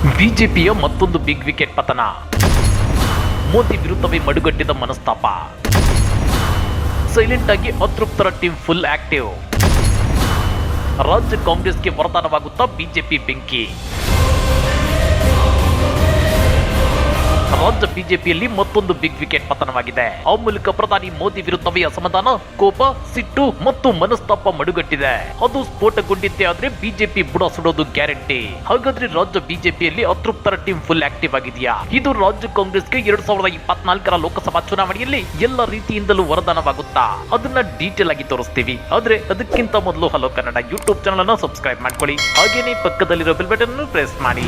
ಬಿಜೆಪಿಯ ಮತ್ತೊಂದು big wicket ಪತನ. ಮೋದಿ ವಿರುದ್ಧವೇ ಮಡುಗಟ್ಟಿದ ಮನಸ್ತಾಪ. ಸೈಲೆಂಟ್ ಆಗಿ ಅತೃಪ್ತರ ಟೀಮ್ ಫುಲ್ ಆಕ್ಟಿವ್. ರಾಜ್ಯ ಕಾಂಗ್ರೆಸ್ಗೆ ವರದಾನವಾಗುತ್ತಾ ಬಿಜೆಪಿ ಬೆಂಕಿ. ರಾಜ್ಯ ಬಿಜೆಪಿಯಲ್ಲಿ ಮತ್ತೊಂದು ಬಿಗ್ ವಿಕೆಟ್ ಪತನವಾಗಿದೆ. ಆ ಮೂಲಕ ಪ್ರಧಾನಿ ಮೋದಿ ವಿರುದ್ಧವೇ ಅಸಮಾಧಾನ, ಕೋಪ, ಸಿಟ್ಟು ಮತ್ತು ಮನಸ್ತಾಪ ಮಡುಗಟ್ಟಿದೆ. ಅದು ಸ್ಫೋಟಗೊಂಡಿದ್ದೇ ಆದ್ರೆ ಬಿಜೆಪಿ ಬುಡ ಸುಡೋದು ಗ್ಯಾರಂಟಿ. ಹಾಗಾದ್ರೆ ರಾಜ್ಯ ಬಿಜೆಪಿಯಲ್ಲಿ ಅತೃಪ್ತರ ಟೀಮ್ ಫುಲ್ ಆಕ್ಟಿವ್ ಆಗಿದೆಯಾ? ಇದು ರಾಜ್ಯ ಕಾಂಗ್ರೆಸ್ಗೆ 2024ರ ಲೋಕಸಭಾ ಚುನಾವಣೆಯಲ್ಲಿ ಎಲ್ಲ ರೀತಿಯಿಂದಲೂ ವರದಾನವಾಗುತ್ತಾ? ಅದನ್ನ ಡೀಟೇಲ್ ಆಗಿ ತೋರಿಸ್ತೀವಿ. ಆದ್ರೆ ಅದಕ್ಕಿಂತ ಮೊದಲು ಹಲೋ ಕನ್ನಡ ಯೂಟ್ಯೂಬ್ ಚಾನಲ್ ಅನ್ನು ಸಬ್ಸ್ಕ್ರೈಬ್ ಮಾಡ್ಕೊಳ್ಳಿ. ಹಾಗೇನೆ ಪಕ್ಕದಲ್ಲಿರೋ ಬೆಲ್ ಬಟನ್ ಅನ್ನು ಪ್ರೆಸ್ ಮಾಡಿ.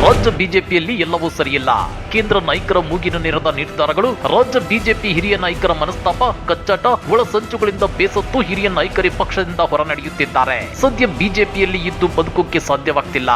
ರಾಜ್ಯ ಬಿಜೆಪಿಯಲ್ಲಿ ಎಲ್ಲವೂ ಸರಿಯಿಲ್ಲ. ಕೇಂದ್ರ ನಾಯಕರ ಮೂಗಿನ ನೇರದ ನಿರ್ಧಾರಗಳು, ರಾಜ್ಯ ಬಿಜೆಪಿ ಹಿರಿಯ ನಾಯಕರ ಮನಸ್ತಾಪ, ಕಚ್ಚಾಟ, ಒಳಸಂಚುಗಳಿಂದ ಬೇಸತ್ತು ಹಿರಿಯ ನಾಯಕರೇ ಪಕ್ಷದಿಂದ ಹೊರನಡೆಯುತ್ತಿದ್ದಾರೆ. ಸದ್ಯ ಬಿಜೆಪಿಯಲ್ಲಿ ಇದ್ದು ಬದುಕೋಕೆ ಸಾಧ್ಯವಾಗ್ತಿಲ್ಲ.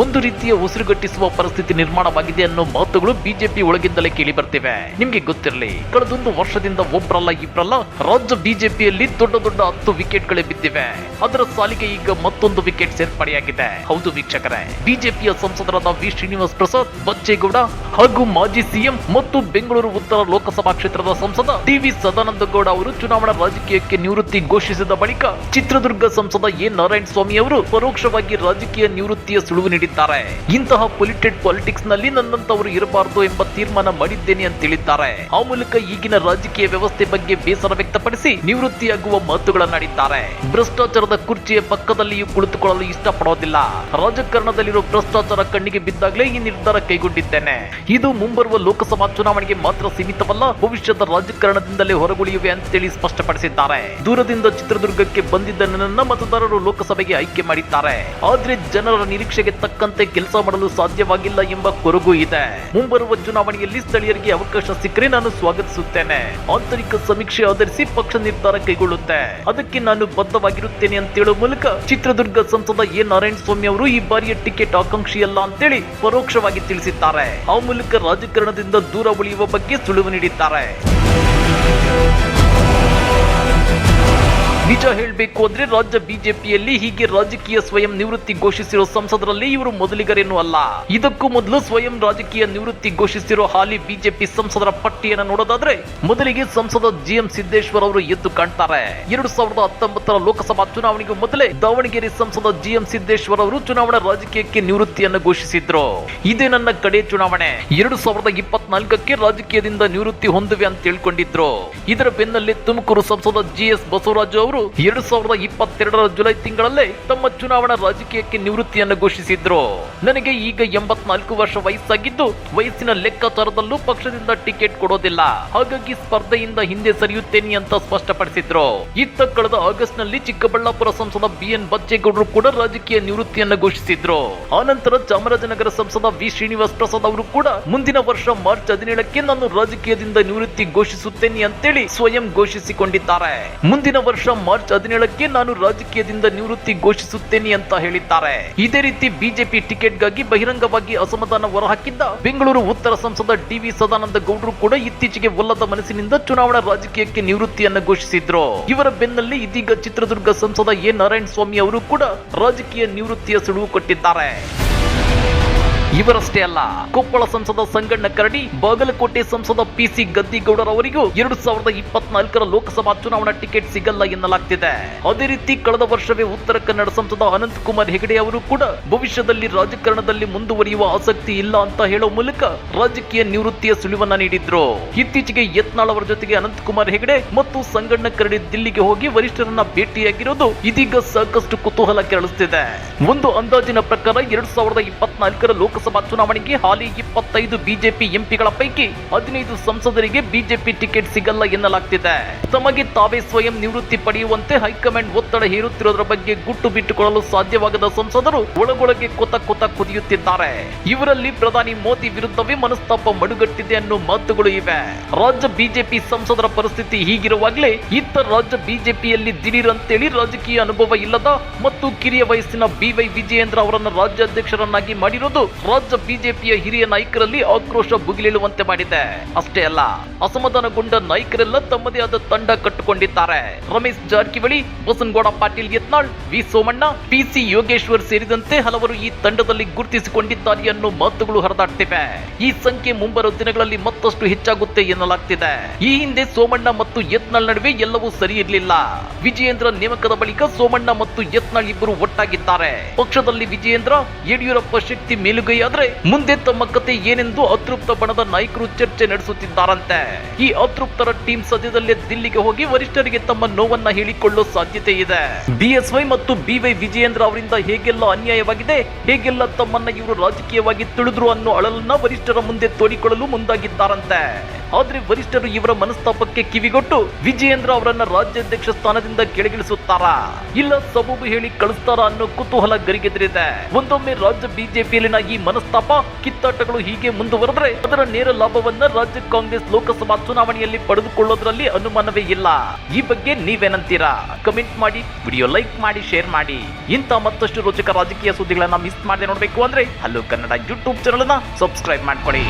ಒಂದು ರೀತಿಯ ಉಸಿರುಗಟ್ಟಿಸುವ ಪರಿಸ್ಥಿತಿ ನಿರ್ಮಾಣವಾಗಿದೆ ಅನ್ನೋ ಮಾತುಗಳು ಬಿಜೆಪಿ ಒಳಗಿಂದಲೇ ಕೇಳಿ ಬರ್ತಿವೆ. ನಿಮ್ಗೆ ಗೊತ್ತಿರಲಿ, ಕಳೆದೊಂದು ವರ್ಷದಿಂದ ಒಬ್ಬರಲ್ಲ ಇಬ್ಬರಲ್ಲ ರಾಜ್ಯ ಬಿಜೆಪಿಯಲ್ಲಿ ದೊಡ್ಡ ದೊಡ್ಡ 10 ವಿಕೆಟ್ಗಳೇ ಬಿದ್ದಿವೆ. ಅದರ ಸಾಲಿಗೆ ಈಗ ಮತ್ತೊಂದು ವಿಕೆಟ್ ಸೇರ್ಪಡೆಯಾಗಿದೆ. ಹೌದು ವೀಕ್ಷಕರೇ, ಬಿಜೆಪಿಯ ಸಂಸದರಾದ ವಿ ಶ್ರೀನಿವಾಸ್ ಪ್ರಸಾದ್, ಬಚ್ಚೇಗೌಡ ಹಾಗೂ ಮಾಜಿ ಸಿಎಂ ಮತ್ತು ಬೆಂಗಳೂರು ಉತ್ತರ ಲೋಕಸಭಾ ಕ್ಷೇತ್ರದ ಸಂಸದ ಟಿ.ವಿ. ಸದಾನಂದಗೌಡ ಅವರು ಚುನಾವಣಾ ರಾಜಕೀಯಕ್ಕೆ ನಿವೃತ್ತಿ ಘೋಷಿಸಿದ ಬಳಿಕ ಚಿತ್ರದುರ್ಗ ಸಂಸದ ಎ. ನಾರಾಯಣ ಸ್ವಾಮಿ ಅವರು ಪರೋಕ್ಷವಾಗಿ ರಾಜಕೀಯ ನಿವೃತ್ತಿಯ ಸುಳುವು ನೀಡಿದ್ದಾರೆ. ಇಂತಹ ಪೊಲಿಟೆಡ್ ಪಾಲಿಟಿಕ್ಸ್ ನಲ್ಲಿ ನನ್ನಂತವರು ಇರಬಾರದು ಎಂಬ ತೀರ್ಮಾನ ಮಾಡಿದ್ದೇನೆ ಅಂತ ಹೇಳಿದ್ದಾರೆ. ಆ ಮೂಲಕ ಈಗಿನ ರಾಜಕೀಯ ವ್ಯವಸ್ಥೆ ಬಗ್ಗೆ ಬೇಸರ ವ್ಯಕ್ತಪಡಿಸಿ ನಿವೃತ್ತಿಯಾಗುವ ಮಾತುಗಳನ್ನಾಡಿದ್ದಾರೆ. ಭ್ರಷ್ಟಾಚಾರದ ಕುರ್ಚಿಯ ಪಕ್ಕದಲ್ಲಿಯೂ ಕುಳಿತುಕೊಳ್ಳಲು ಇಷ್ಟಪಡೋದಿಲ್ಲ. ರಾಜಕಾರಣದಲ್ಲಿರೋ ಭ್ರಷ್ಟಾಚಾರ ಕಣ್ಣಿಗೆ ಬಿದ್ದಾಗಲೇ ಈ ನಿರ್ಧಾರ ಕೈಗೊಂಡಿದ್ದೇನೆ. ಇದು ಮುಂಬರುವ ಲೋಕಸಭಾ ಚುನಾವಣೆಗೆ ಮಾತ್ರ ಸೀಮಿತವಲ್ಲ, ಭವಿಷ್ಯದ ರಾಜಕಾರಣದಿಂದಲೇ ಹೊರಗುಳಿಯುವೆ ಅಂತೇಳಿ ಸ್ಪಷ್ಟಪಡಿಸಿದ್ದಾರೆ. ದೂರದಿಂದ ಚಿತ್ರದುರ್ಗಕ್ಕೆ ಬಂದಿದ್ದ ನನ್ನನ್ನ ಮತದಾರರು ಲೋಕಸಭೆಗೆ ಆಯ್ಕೆ ಮಾಡಿದ್ದಾರೆ. ಆದ್ರೆ ಜನರ ನಿರೀಕ್ಷೆಗೆ ತಕ್ಕಂತೆ ಕೆಲಸ ಮಾಡಲು ಸಾಧ್ಯವಾಗಿಲ್ಲ ಎಂಬ ಕೊರಗು ಇದೆ. ಮುಂಬರುವ ಚುನಾವಣೆಯಲ್ಲಿ ಸ್ಥಳೀಯರಿಗೆ ಅವಕಾಶ ಸಿಕ್ಕರೆ ನಾನು ಸ್ವಾಗತಿಸುತ್ತೇನೆ. ಆಂತರಿಕ ಸಮೀಕ್ಷೆ ಆಧರಿಸಿ ಪಕ್ಷ ನಿರ್ಧಾರ ಕೈಗೊಳ್ಳುತ್ತೆ. ಅದಕ್ಕೆ ನಾನು ಬದ್ಧವಾಗಿರುತ್ತೇನೆ ಅಂತ ಹೇಳುವ ಮೂಲಕ ಚಿತ್ರದುರ್ಗ ಸಂಸದ ಎ. ನಾರಾಯಣ ಸ್ವಾಮಿ ಅವರು ಈ ಬಾರಿಯ ಟಿಕೆಟ್ ಆಕಾಂಕ್ಷಿಯಲ್ಲ ಅಂತೇಳಿ ಪರೋಕ್ಷವಾಗಿ ತಿಳಿಸಿದ್ದಾರೆ. ಆ ಮೂಲಕ ರಾಜಕಾರಣದಿಂದ ದೂರ ಉಳಿಯುವ ಬಗ್ಗೆ ಸುಳಿವು ನೀಡಿದ್ದಾರೆ. ನಿಜ ಹೇಳಬೇಕು ಅಂದ್ರೆ ರಾಜ್ಯ ಬಿಜೆಪಿಯಲ್ಲಿ ಹೀಗೆ ರಾಜಕೀಯ ಸ್ವಯಂ ನಿವೃತ್ತಿ ಘೋಷಿಸಿರೋ ಸಂಸದರಲ್ಲಿ ಇವರು ಮೊದಲಿಗರೇನೂ ಅಲ್ಲ. ಇದಕ್ಕೂ ಮೊದಲು ಸ್ವಯಂ ರಾಜಕೀಯ ನಿವೃತ್ತಿ ಘೋಷಿಸಿರೋ ಹಾಲಿ ಬಿಜೆಪಿ ಸಂಸದರ ಪಟ್ಟಿಯನ್ನು ನೋಡೋದಾದ್ರೆ ಮೊದಲಿಗೆ ಸಂಸದ ಜಿ.ಎಂ. ಸಿದ್ದೇಶ್ವರ್ ಅವರು ಎದ್ದು ಕಾಣ್ತಾರೆ. 2019ರ ಲೋಕಸಭಾ ಚುನಾವಣೆಗೂ ಮೊದಲೇ ದಾವಣಗೆರೆ ಸಂಸದ ಜಿ.ಎಂ. ಸಿದ್ದೇಶ್ವರ್ ಅವರು ಚುನಾವಣಾ ರಾಜಕೀಯಕ್ಕೆ ನಿವೃತ್ತಿಯನ್ನು ಘೋಷಿಸಿದ್ರು. ಇದೇ ನನ್ನ ಕಡೆ ಚುನಾವಣೆ, 2024ಕ್ಕೆ ರಾಜಕೀಯದಿಂದ ನಿವೃತ್ತಿ ಹೊಂದುವೆ ಅಂತ ಹೇಳ್ಕೊಂಡಿದ್ರು. ಇದರ ಬೆನ್ನಲ್ಲೇ ತುಮಕೂರು ಸಂಸದ ಜಿ.ಎಸ್. ಬಸವರಾಜು ಅವರು 2022ರ ಜುಲೈ ತಿಂಗಳಲ್ಲೇ ತಮ್ಮ ಚುನಾವಣಾ ರಾಜಕೀಯಕ್ಕೆ ನಿವೃತ್ತಿಯನ್ನು ಘೋಷಿಸಿದ್ರು. ನನಗೆ ಈಗ 84 ವರ್ಷ ವಯಸ್ಸಾಗಿದ್ದು ವಯಸ್ಸಿನ ಲೆಕ್ಕಾಚಾರದಲ್ಲೂ ಪಕ್ಷದಿಂದ ಟಿಕೆಟ್ ಕೊಡೋದಿಲ್ಲ, ಹಾಗಾಗಿ ಸ್ಪರ್ಧೆಯಿಂದ ಹಿಂದೆ ಸರಿಯುತ್ತೇನೆ ಅಂತ ಸ್ಪಷ್ಟಪಡಿಸಿದ್ರು. ಇತ್ತ ಕಳೆದ ಆಗಸ್ಟ್ ನಲ್ಲಿ ಚಿಕ್ಕಬಳ್ಳಾಪುರ ಸಂಸದ ಬಿ.ಎನ್. ಬಚ್ಚೇಗೌಡರು ಕೂಡ ರಾಜಕೀಯ ನಿವೃತ್ತಿಯನ್ನು ಘೋಷಿಸಿದ್ರು. ಆನಂತರ ಚಾಮರಾಜನಗರ ಸಂಸದ ವಿ. ಶ್ರೀನಿವಾಸ್ ಪ್ರಸಾದ್ ಅವರು ಕೂಡ ಮುಂದಿನ ವರ್ಷ ಮಾರ್ಚ್ 17ಕ್ಕೆ ನಾನು ರಾಜಕೀಯದಿಂದ ನಿವೃತ್ತಿ ಘೋಷಿಸುತ್ತೇನೆ ಅಂತೇಳಿ ಸ್ವಯಂ ಘೋಷಿಸಿಕೊಂಡಿದ್ದಾರೆ. ಮುಂದಿನ ವರ್ಷ ಮಾರ್ಚ್ 17ಕ್ಕೆ ನಾನು ರಾಜಕೀಯದಿಂದ ನಿವೃತ್ತಿ ಘೋಷಿಸುತ್ತೇನೆ ಅಂತ ಹೇಳಿದ್ದಾರೆ. ಇದೇ ರೀತಿ ಬಿಜೆಪಿ ಟಿಕೆಟ್ಗಾಗಿ ಬಹಿರಂಗವಾಗಿ ಅಸಮಾಧಾನ ಹೊರಹಾಕಿದ್ದ ಬೆಂಗಳೂರು ಉತ್ತರ ಸಂಸದ ಟಿ.ವಿ. ಸದಾನಂದಗೌಡರು ಕೂಡ ಇತ್ತೀಚೆಗೆ ಒಲ್ಲದ ಮನಸ್ಸಿನಿಂದ ಚುನಾವಣಾ ರಾಜಕೀಯಕ್ಕೆ ನಿವೃತ್ತಿಯನ್ನು ಘೋಷಿಸಿದ್ರು. ಇವರ ಬೆನ್ನಲ್ಲೇ ಇದೀಗ ಚಿತ್ರದುರ್ಗ ಸಂಸದ ಎ. ನಾರಾಯಣ ಸ್ವಾಮಿ ಅವರು ಕೂಡ ರಾಜಕೀಯ ನಿವೃತ್ತಿಯ ಸುಳುವು ಕೊಟ್ಟಿದ್ದಾರೆ. ಇವರಷ್ಟೇ ಅಲ್ಲ, ಕೊಪ್ಪಳ ಸಂಸದ ಸಂಗಣ್ಣ ಕರಡಿ, ಬಾಗಲಕೋಟೆ ಸಂಸದ ಪಿ.ಸಿ. ಗದ್ದಿಗೌಡರ್ ಅವರಿಗೂ 2024ರ ಲೋಕಸಭಾ ಚುನಾವಣಾ ಟಿಕೆಟ್ ಸಿಗಲ್ಲ ಎನ್ನಲಾಗ್ತಿದೆ. ಅದೇ ರೀತಿ ಕಳೆದ ವರ್ಷವೇ ಉತ್ತರ ಕನ್ನಡ ಸಂಸದ ಅನಂತಕುಮಾರ್ ಹೆಗಡೆ ಅವರು ಕೂಡ ಭವಿಷ್ಯದಲ್ಲಿ ರಾಜಕಾರಣದಲ್ಲಿ ಮುಂದುವರಿಯುವ ಆಸಕ್ತಿ ಇಲ್ಲ ಅಂತ ಹೇಳೋ ಮೂಲಕ ರಾಜಕೀಯ ನಿವೃತ್ತಿಯ ಸುಳಿವನ್ನ ನೀಡಿದ್ರು. ಇತ್ತೀಚೆಗೆ ಯತ್ನಾಳ್ ಅವರ ಜೊತೆಗೆ ಅನಂತಕುಮಾರ್ ಹೆಗಡೆ ಮತ್ತು ಸಂಗಣ್ಣ ಕರಡಿ ದಿಲ್ಲಿಗೆ ಹೋಗಿ ವರಿಷ್ಠರನ್ನ ಭೇಟಿಯಾಗಿರೋದು ಇದೀಗ ಸಾಕಷ್ಟು ಕುತೂಹಲ ಕೆರಳಿಸುತ್ತಿದೆ. ಒಂದು ಅಂದಾಜಿನ ಪ್ರಕಾರ 2024ರ ಲೋಕಸಭಾ ಚುನಾವಣೆಗೆ ಹಾಲಿ 25 ಬಿಜೆಪಿ ಎಂಪಿಗಳ ಪೈಕಿ 15 ಸಂಸದರಿಗೆ ಬಿಜೆಪಿ ಟಿಕೆಟ್ ಸಿಗಲ್ಲ ಎನ್ನಲಾಗ್ತಿದೆ. ತಮಗೆ ತಾವೇ ಸ್ವಯಂ ನಿವೃತ್ತಿ ಪಡೆಯುವಂತೆ ಹೈಕಮಾಂಡ್ ಒತ್ತಡ ಹೇರುತ್ತಿರೋದ್ರ ಬಗ್ಗೆ ಗುಟ್ಟು ಬಿಟ್ಟುಕೊಳ್ಳಲು ಸಾಧ್ಯವಾಗದ ಸಂಸದರು ಒಳಗೊಳಗೆ ಕೊತ ಕುದಿಯುತ್ತಿದ್ದಾರೆ. ಇವರಲ್ಲಿ ಪ್ರಧಾನಿ ಮೋದಿ ವಿರುದ್ಧವೇ ಮನಸ್ತಾಪ ಮಡುಗಟ್ಟಿದೆ ಅನ್ನೋ ಮಾತುಗಳು ಇವೆ. ರಾಜ್ಯ ಬಿಜೆಪಿ ಸಂಸದರ ಪರಿಸ್ಥಿತಿ ಹೀಗಿರುವಾಗಲೇ ಇತ್ತ ರಾಜ್ಯ ಬಿಜೆಪಿಯಲ್ಲಿ ದಿಢೀರ್ ಅಂತೇಳಿ ರಾಜಕೀಯ ಅನುಭವ ಇಲ್ಲದ ಮತ್ತು ಕಿರಿಯ ವಯಸ್ಸಿನ ಬಿ.ವೈ. ವಿಜಯೇಂದ್ರ ಅವರನ್ನು ರಾಜ್ಯಾಧ್ಯಕ್ಷರನ್ನಾಗಿ ಮಾಡಿರೋದು ರಾಜ್ಯ ಬಿಜೆಪಿಯ ಹಿರಿಯ ನಾಯಕರಲ್ಲಿ ಆಕ್ರೋಶ ಭುಗಿಲೇಳುವಂತೆ ಮಾಡಿದೆ. ಅಷ್ಟೇ ಅಲ್ಲ, ಅಸಮಾಧಾನಗೊಂಡ ನಾಯಕರೆಲ್ಲ ತಮ್ಮದೇ ಆದ ತಂಡ ಕಟ್ಟಿಕೊಂಡಿದ್ದಾರೆ. ರಮೇಶ್ ಜಾರಕಿಹೊಳಿ, ಬಸನಗೌಡ ಪಾಟೀಲ್ ಯತ್ನಾಳ್, ವಿ ಸೋಮಣ್ಣ, ಪಿಸಿ ಯೋಗೇಶ್ವರ್ ಸೇರಿದಂತೆ ಹಲವರು ಈ ತಂಡದಲ್ಲಿ ಗುರುತಿಸಿಕೊಂಡಿದ್ದಾರೆ ಅನ್ನೋ ಮಾತುಗಳು ಹರಿದಾಡ್ತಿವೆ. ಈ ಸಂಖ್ಯೆ ಮುಂಬರುವ ದಿನಗಳಲ್ಲಿ ಮತ್ತಷ್ಟು ಹೆಚ್ಚಾಗುತ್ತೆ ಎನ್ನಲಾಗ್ತಿದೆ. ಈ ಹಿಂದೆ ಸೋಮಣ್ಣ ಮತ್ತು ಯತ್ನಾಳ್ ನಡುವೆ ಎಲ್ಲವೂ ಸರಿ ಇರಲಿಲ್ಲ. ವಿಜಯೇಂದ್ರ ನೇಮಕದ ಬಳಿಕ ಸೋಮಣ್ಣ ಮತ್ತು ಯತ್ನಾಳ್ ಇಬ್ಬರು ಒಟ್ಟಾಗಿದ್ದಾರೆ. ಪಕ್ಷದಲ್ಲಿ ವಿಜಯೇಂದ್ರ, ಯಡಿಯೂರಪ್ಪ ಶಕ್ತಿ ಮೇಲುಗೈಯಾದ್ರೆ ಮುಂದೆ ತಮ್ಮ ಕತೆ ಏನೆಂದು ಅತೃಪ್ತ ಬಣದ ನಾಯಕರು ಚರ್ಚೆ ನಡೆಸುತ್ತಿದ್ದಾರಂತೆ. ಈ ಅತೃಪ್ತರ ಟೀಮ್ ಸದ್ಯದಲ್ಲೇ ದಿಲ್ಲಿಗೆ ಹೋಗಿ ವರಿಷ್ಠರಿಗೆ ತಮ್ಮ ನೋವನ್ನ ಹೇಳಿಕೊಳ್ಳೋ ಸಾಧ್ಯತೆ ಇದೆ. ಬಿಎಸ್ವೈ ಮತ್ತು ಬಿವೈ ವಿಜಯೇಂದ್ರ ಅವರಿಂದ ಹೇಗೆಲ್ಲ ಅನ್ಯಾಯವಾಗಿದೆ, ಹೇಗೆಲ್ಲ ತಮ್ಮನ್ನ ಇವರು ರಾಜಕೀಯವಾಗಿ ತುಳಿದ್ರು ಅನ್ನೋ ಅಳಲನ್ನ ವರಿಷ್ಠರ ಮುಂದೆ ತೋಡಿಕೊಳ್ಳಲು ಮುಂದಾಗಿದ್ದಾರಂತೆ. ಆದ್ರೆ ವರಿಷ್ಠರು ಇವರ ಮನಸ್ತಾಪಕ್ಕೆ ಕಿವಿಗೊಟ್ಟು ವಿಜಯೇಂದ್ರ ಅವರನ್ನ ರಾಜ್ಯಾಧ್ಯಕ್ಷ ಸ್ಥಾನದಿಂದ ಕೆಳಗಿಳಿಸುತ್ತಾರಾ, ಇಲ್ಲ ಸಬೂಬು ಹೇಳಿ ಕಳಿಸ್ತಾರಾ ಅನ್ನೋ ಕುತೂಹಲ ಗರಿಗೆದರಿದೆ. ಒಂದೊಮ್ಮೆ ರಾಜ್ಯ ಬಿಜೆಪಿಯಲ್ಲಿನ ಈ ಮನಸ್ತಾಪ, ಕಿತ್ತಾಟಗಳು ಹೀಗೆ ಮುಂದುವರೆದ್ರೆ ಅದರ ನೇರ ಲಾಭವನ್ನ ರಾಜ್ಯ ಕಾಂಗ್ರೆಸ್ ಲೋಕಸಭಾ ಚುನಾವಣೆಯಲ್ಲಿ ಪಡೆದುಕೊಳ್ಳೋದ್ರಲ್ಲಿ ಅನುಮಾನವೇ ಇಲ್ಲ. ಈ ಬಗ್ಗೆ ನೀವೇನಂತೀರಾ? ಕಮೆಂಟ್ ಮಾಡಿ, ವಿಡಿಯೋ ಲೈಕ್ ಮಾಡಿ, ಶೇರ್ ಮಾಡಿ. ಇಂಥ ಮತ್ತಷ್ಟು ರೋಚಕ ರಾಜಕೀಯ ಸುದ್ದಿಗಳನ್ನ ಮಿಸ್ ಮಾಡದೆ ನೋಡಬೇಕು ಅಂದ್ರೆ ಹಲೋ ಕನ್ನಡ ಯೂಟ್ಯೂಬ್ ಚಾನಲ್ ಅನ್ನ ಸಬ್ಸ್ಕ್ರೈಬ್ ಮಾಡ್ಕೊಳ್ಳಿ.